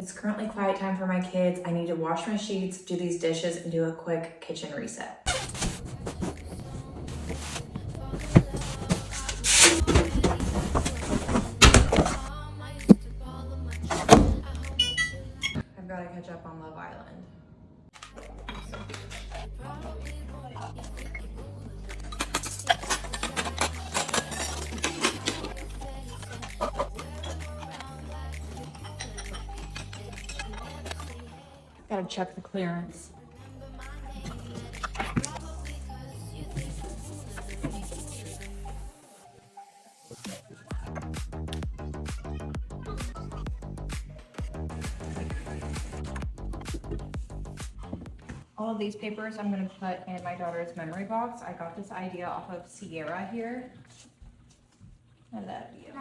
It's currently quiet time for my kids. I need to wash my sheets, do these dishes, and do a quick kitchen reset. I've got to catch up on Love Island. Gotta check the clearance. All of these papers I'm gonna put in my daughter's memory box. I got this idea off of Sierra here. And that view.